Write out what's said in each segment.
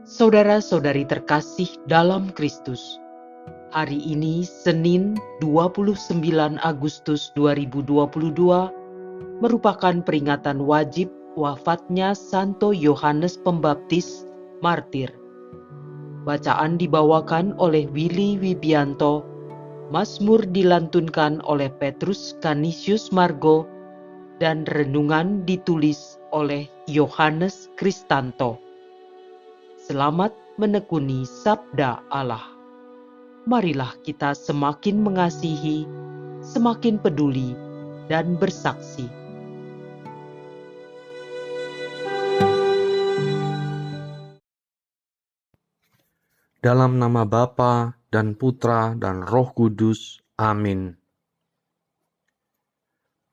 Saudara-saudari terkasih dalam Kristus, hari ini Senin 29 Agustus 2022 merupakan peringatan wajib wafatnya Santo Yohanes Pembaptis, martir. Bacaan dibawakan oleh Willy Wibianto, Mazmur dilantunkan oleh Petrus Canisius Margo, dan renungan ditulis oleh Yohanes Kristanto. Selamat menekuni sabda Allah. Marilah kita semakin mengasihi, semakin peduli, dan bersaksi. Dalam nama Bapa dan Putra dan Roh Kudus. Amin.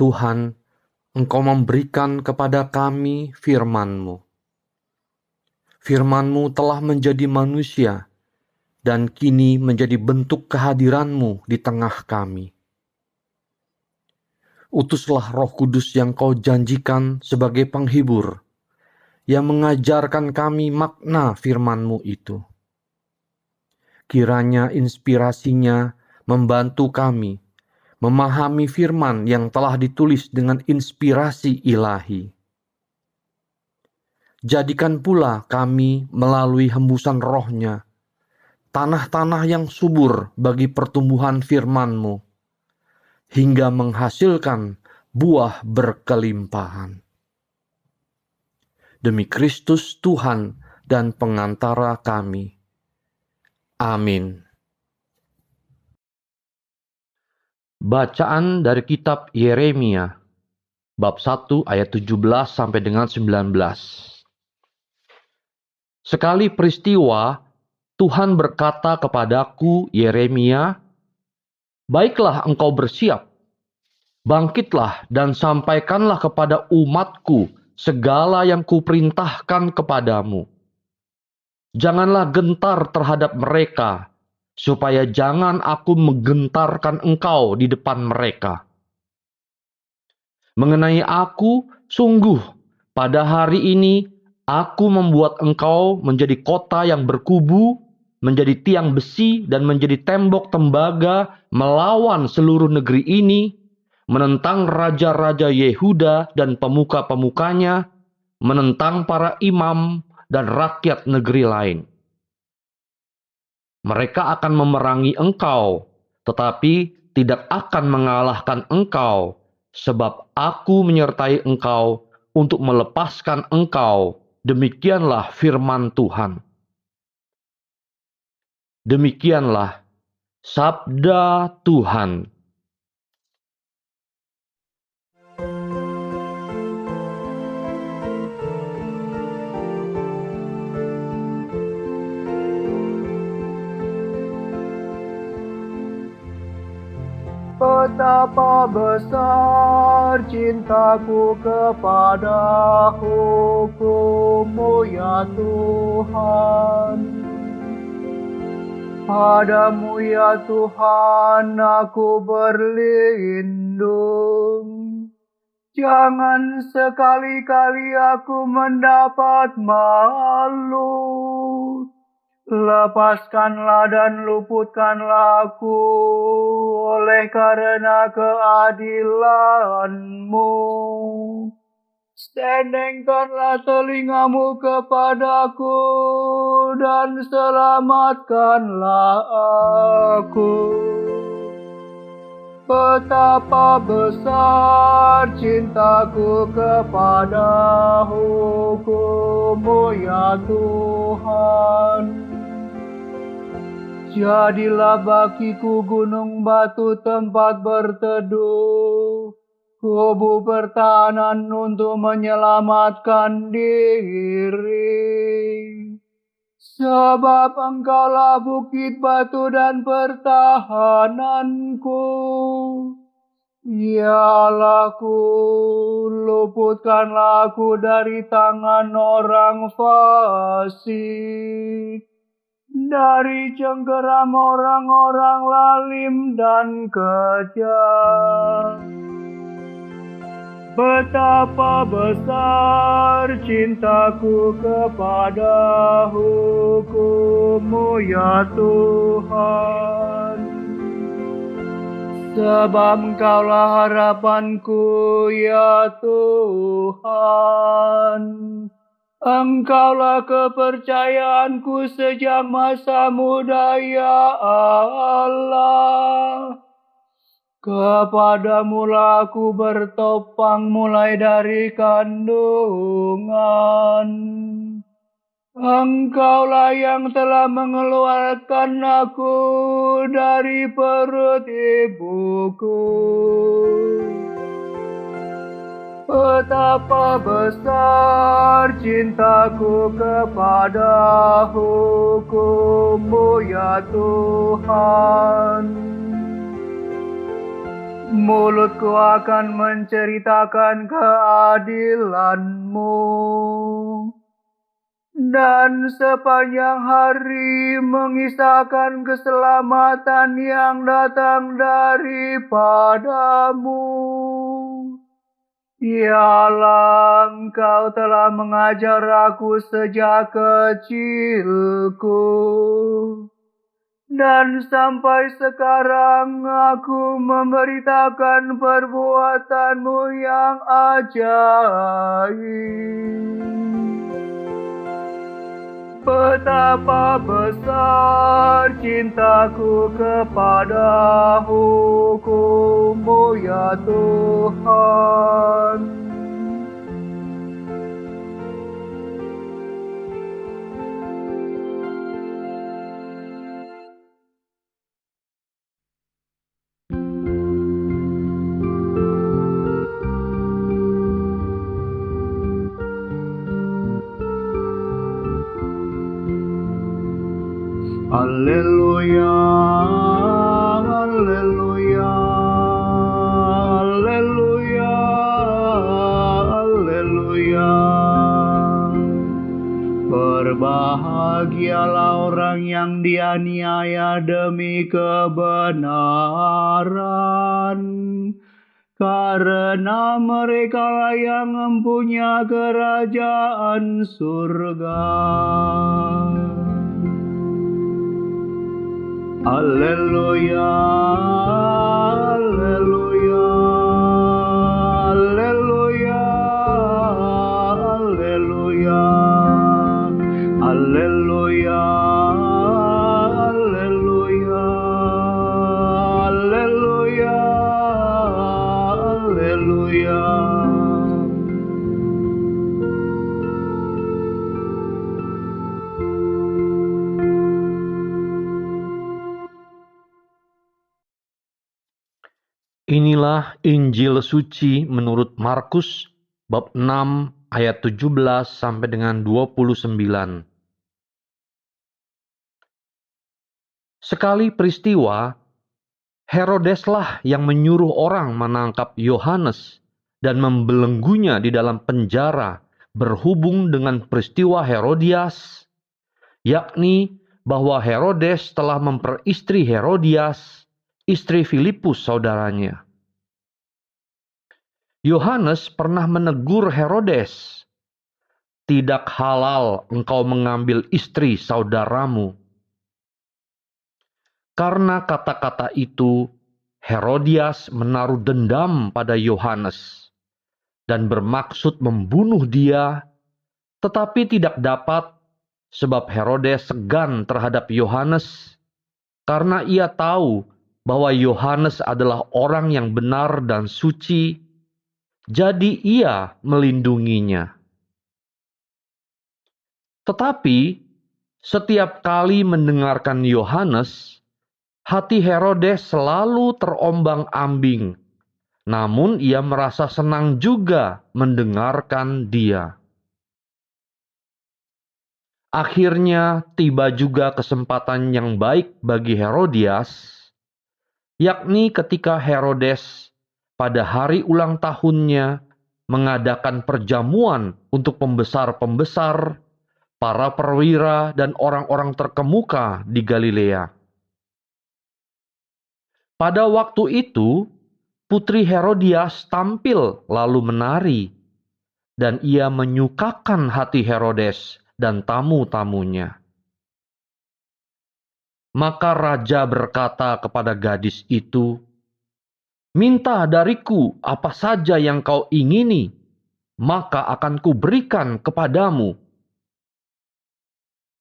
Tuhan, Engkau memberikan kepada kami firman-Mu. Firman-Mu telah menjadi manusia dan kini menjadi bentuk kehadiran-Mu di tengah kami. Utuslah Roh Kudus yang Kau janjikan sebagai penghibur, yang mengajarkan kami makna firman-Mu itu. Kiranya inspirasinya membantu kami memahami firman yang telah ditulis dengan inspirasi ilahi. Jadikan pula kami melalui hembusan roh-Nya, tanah-tanah yang subur bagi pertumbuhan firman-Mu, hingga menghasilkan buah berkelimpahan. Demi Kristus Tuhan dan pengantara kami. Amin. Bacaan dari kitab Yeremia, bab 1 ayat 17 sampai dengan 19. Sekali peristiwa, Tuhan berkata kepadaku, Yeremia, baiklah engkau bersiap, bangkitlah dan sampaikanlah kepada umatku segala yang kuperintahkan kepadamu. Janganlah gentar terhadap mereka, supaya jangan aku menggentarkan engkau di depan mereka. Mengenai aku, sungguh pada hari ini aku membuat engkau menjadi kota yang berkubu, menjadi tiang besi dan menjadi tembok tembaga melawan seluruh negeri ini, menentang raja-raja Yehuda dan pemuka-pemukanya, menentang para imam dan rakyat negeri lain. Mereka akan memerangi engkau, tetapi tidak akan mengalahkan engkau, sebab aku menyertai engkau untuk melepaskan engkau. Demikianlah firman Tuhan. Demikianlah sabda Tuhan. Betapa besar cintaku kepada hukum-Mu ya Tuhan. Padamu ya Tuhan aku berlindung. Jangan sekali-kali aku mendapat malu. Lepaskanlah dan luputkanlah aku oleh karena keadilan-Mu. Sendengkanlah telinga-Mu kepadaku dan selamatkanlah aku. Betapa besar cintaku kepada hukum-Mu ya Tuhan. Jadilah bagiku gunung batu tempat berteduh, kubu pertahanan untuk menyelamatkan diri. Sebab Engkaulah bukit batu dan pertahananku. Ya Allahku, luputkanlah aku dari tangan orang fasik, dari cengkeram orang-orang lalim dan kejam. Betapa besar cintaku kepada hukum-Mu ya Tuhan. Sebab Engkaulah harapanku ya Tuhan. Engkaulah kepercayaanku sejak masa muda ya Allah. Kepadamu lah aku bertopang mulai dari kandungan. Engkaulah yang telah mengeluarkan aku dari perut ibuku. Betapa besar cintaku kepada hukum-Mu ya Tuhan. Mulutku akan menceritakan keadilan-Mu, dan sepanjang hari mengisahkan keselamatan yang datang daripada-Mu. Ya Allah, Engkau telah mengajar aku sejak kecilku. Dan sampai sekarang aku memberitakan perbuatan-Mu yang ajaib. Betapa besar cintaku kepada hukum-Mu ya Tuhan. Haleluya, haleluya, haleluya, haleluya. Berbahagialah orang yang dianiaya demi kebenaran, karena merekalah yang mempunyai kerajaan surga. Haleluya, haleluya, haleluya, haleluya, haleluya, haleluya, haleluya, haleluya. Inilah Injil suci menurut Markus bab 6 ayat 17 sampai dengan 29. Sekali peristiwa, Herodeslah yang menyuruh orang menangkap Yohanes dan membelenggunya di dalam penjara berhubung dengan peristiwa Herodias, yakni bahwa Herodes telah memperistri Herodias, istri Filipus saudaranya. Yohanes pernah menegur Herodes, "Tidak halal engkau mengambil istri saudaramu." Karena kata-kata itu, Herodias menaruh dendam pada Yohanes dan bermaksud membunuh dia, tetapi tidak dapat sebab Herodes segan terhadap Yohanes karena ia tahu bahwa Yohanes adalah orang yang benar dan suci, jadi ia melindunginya. Tetapi setiap kali mendengarkan Yohanes, hati Herodes selalu terombang-ambing, namun ia merasa senang juga mendengarkan dia. Akhirnya tiba juga kesempatan yang baik bagi Herodias, yakni ketika Herodes pada hari ulang tahunnya mengadakan perjamuan untuk pembesar-pembesar, para perwira, dan orang-orang terkemuka di Galilea. Pada waktu itu, putri Herodias tampil lalu menari, dan ia menyukakan hati Herodes dan tamu-tamunya. Maka raja berkata kepada gadis itu, "Minta dariku apa saja yang kau ingini, maka akan kuberikan kepadamu."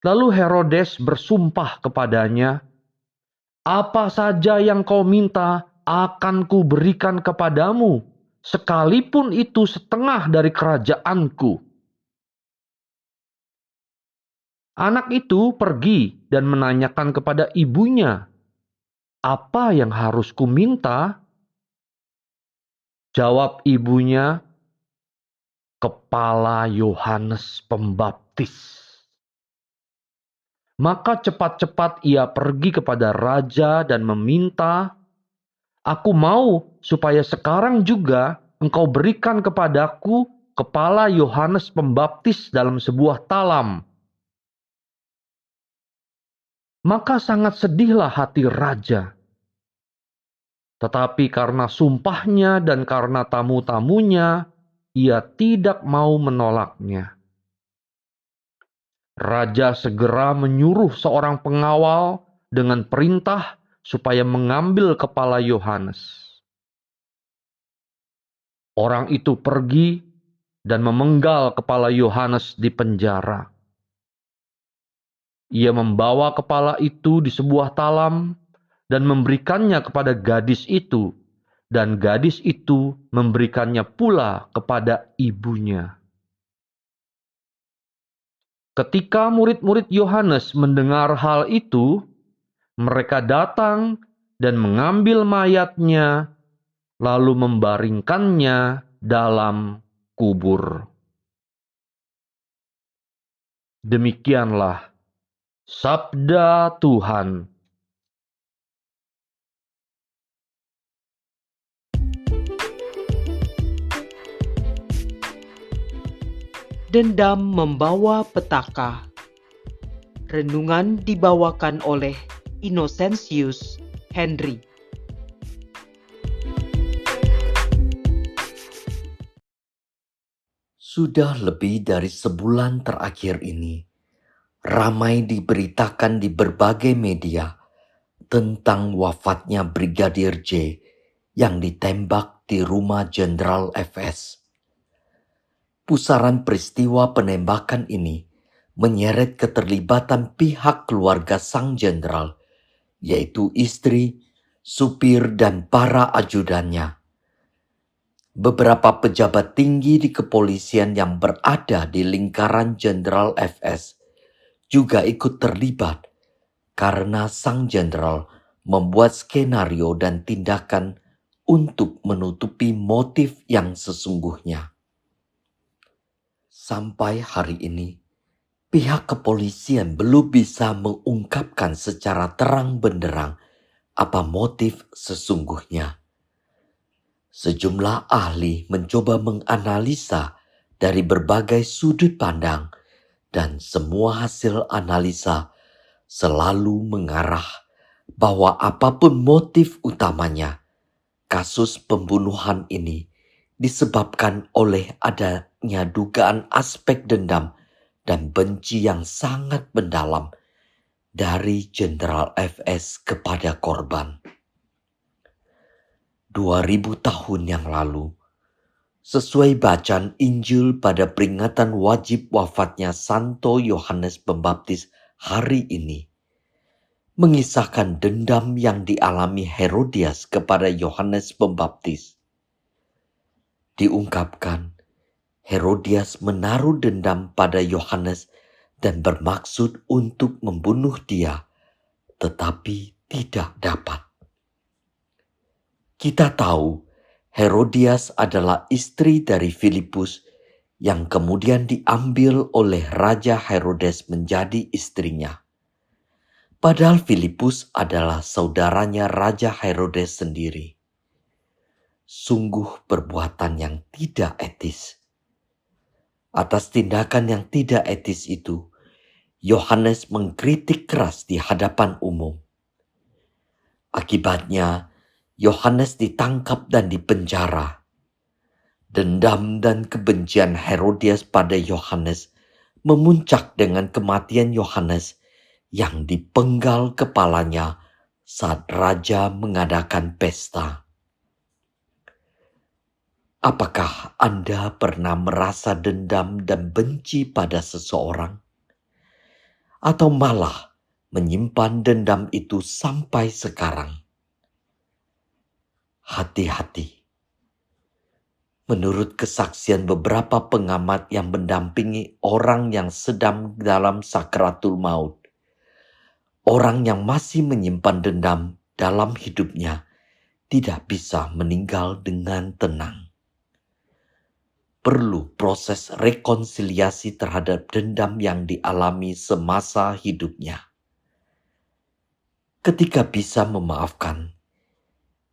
Lalu Herodes bersumpah kepadanya, "Apa saja yang kau minta akan kuberikan kepadamu, sekalipun itu setengah dari kerajaanku." Anak itu pergi dan menanyakan kepada ibunya, "Apa yang harus kuminta?" Jawab ibunya, "Kepala Yohanes Pembaptis." Maka cepat-cepat ia pergi kepada raja dan meminta, "Aku mau supaya sekarang juga engkau berikan kepadaku kepala Yohanes Pembaptis dalam sebuah talam." Maka sangat sedihlah hati raja. Tetapi karena sumpahnya dan karena tamu-tamunya, ia tidak mau menolaknya. Raja segera menyuruh seorang pengawal dengan perintah supaya mengambil kepala Yohanes. Orang itu pergi dan memenggal kepala Yohanes di penjara. Ia membawa kepala itu di sebuah talam dan memberikannya kepada gadis itu, dan gadis itu memberikannya pula kepada ibunya. Ketika murid-murid Yohanes mendengar hal itu, mereka datang dan mengambil mayatnya, lalu membaringkannya dalam kubur. Demikianlah sabda Tuhan. Dendam membawa petaka. Renungan dibawakan oleh Innocentius Henry. Sudah lebih dari sebulan terakhir ini, ramai diberitakan di berbagai media tentang wafatnya Brigadir J yang ditembak di rumah Jenderal FS. Pusaran peristiwa penembakan ini menyeret keterlibatan pihak keluarga sang jenderal, yaitu istri, supir, dan para ajudannya. Beberapa pejabat tinggi di kepolisian yang berada di lingkaran Jenderal FS juga ikut terlibat karena sang jenderal membuat skenario dan tindakan untuk menutupi motif yang sesungguhnya. Sampai hari ini, pihak kepolisian belum bisa mengungkapkan secara terang benderang apa motif sesungguhnya. Sejumlah ahli mencoba menganalisa dari berbagai sudut pandang, dan semua hasil analisa selalu mengarah bahwa apapun motif utamanya, kasus pembunuhan ini disebabkan oleh adanya dugaan aspek dendam dan benci yang sangat mendalam dari Jenderal FS kepada korban. 2000 tahun yang lalu, sesuai bacaan Injil pada peringatan wajib wafatnya Santo Yohanes Pembaptis hari ini, mengisahkan dendam yang dialami Herodias kepada Yohanes Pembaptis. Diungkapkan, Herodias menaruh dendam pada Yohanes dan bermaksud untuk membunuh dia, tetapi tidak dapat. Kita tahu Herodias adalah istri dari Filipus yang kemudian diambil oleh Raja Herodes menjadi istrinya. Padahal Filipus adalah saudaranya Raja Herodes sendiri. Sungguh perbuatan yang tidak etis. Atas tindakan yang tidak etis itu, Yohanes mengkritik keras di hadapan umum. Akibatnya, Yohanes ditangkap dan dipenjara. Dendam dan kebencian Herodias pada Yohanes memuncak dengan kematian Yohanes yang dipenggal kepalanya saat raja mengadakan pesta. Apakah Anda pernah merasa dendam dan benci pada seseorang? Atau malah menyimpan dendam itu sampai sekarang? Hati-hati. Menurut kesaksian beberapa pengamat yang mendampingi orang yang sedang dalam sakaratul maut, orang yang masih menyimpan dendam dalam hidupnya tidak bisa meninggal dengan tenang. Perlu proses rekonsiliasi terhadap dendam yang dialami semasa hidupnya. Ketika bisa memaafkan,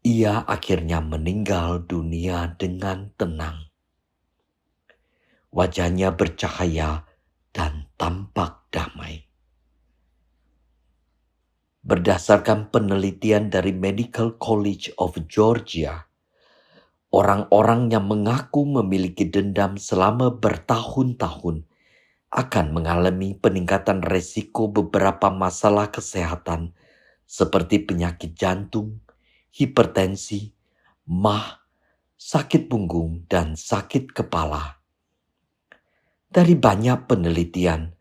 ia akhirnya meninggal dunia dengan tenang. Wajahnya bercahaya dan tampak damai. Berdasarkan penelitian dari Medical College of Georgia, orang-orang yang mengaku memiliki dendam selama bertahun-tahun akan mengalami peningkatan resiko beberapa masalah kesehatan seperti penyakit jantung, hipertensi, MAH, sakit punggung, dan sakit kepala. Dari banyak penelitian,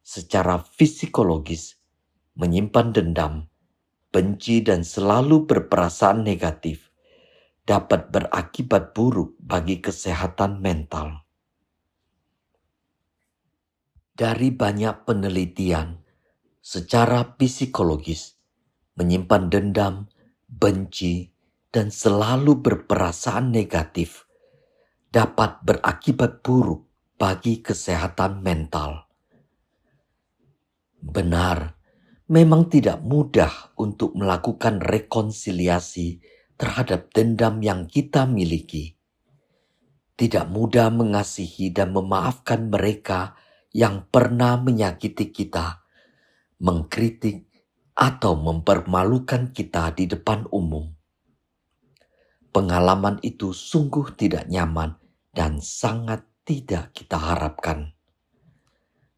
secara psikologis, menyimpan dendam, benci, dan selalu berperasaan negatif dapat berakibat buruk bagi kesehatan mental. Dari banyak penelitian, secara psikologis, menyimpan dendam, benci, dan selalu berperasaan negatif dapat berakibat buruk bagi kesehatan mental. Benar, memang tidak mudah untuk melakukan rekonsiliasi terhadap dendam yang kita miliki. Tidak mudah mengasihi dan memaafkan mereka yang pernah menyakiti kita, mengkritik, atau mempermalukan kita di depan umum. Pengalaman itu sungguh tidak nyaman dan sangat tidak kita harapkan.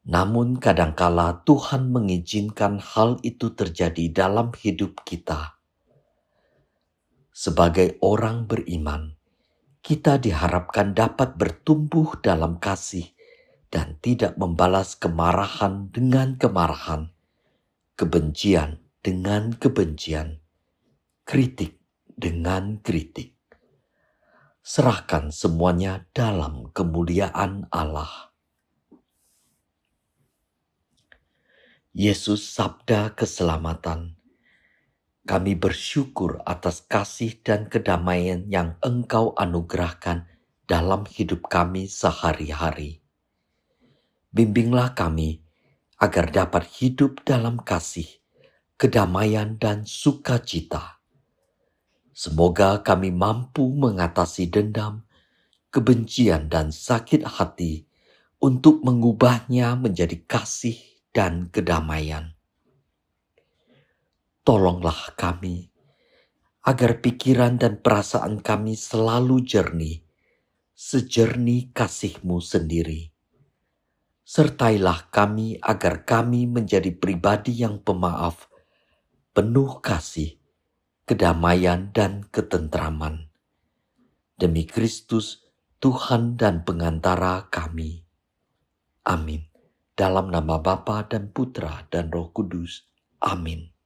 Namun kadangkala Tuhan mengizinkan hal itu terjadi dalam hidup kita. Sebagai orang beriman, kita diharapkan dapat bertumbuh dalam kasih dan tidak membalas kemarahan dengan kemarahan, kebencian dengan kebencian, kritik dengan kritik. Serahkan semuanya dalam kemuliaan Allah. Yesus sabda keselamatan, kami bersyukur atas kasih dan kedamaian yang Engkau anugerahkan dalam hidup kami sehari-hari. Bimbinglah kami agar dapat hidup dalam kasih, kedamaian, dan sukacita. Semoga kami mampu mengatasi dendam, kebencian, dan sakit hati untuk mengubahnya menjadi kasih dan kedamaian. Tolonglah kami agar pikiran dan perasaan kami selalu jernih, sejernih kasih-Mu sendiri. Sertailah kami agar kami menjadi pribadi yang pemaaf, penuh kasih, kedamaian, dan ketentraman. Demi Kristus, Tuhan dan pengantara kami. Amin. Dalam nama Bapa dan Putra dan Roh Kudus. Amin.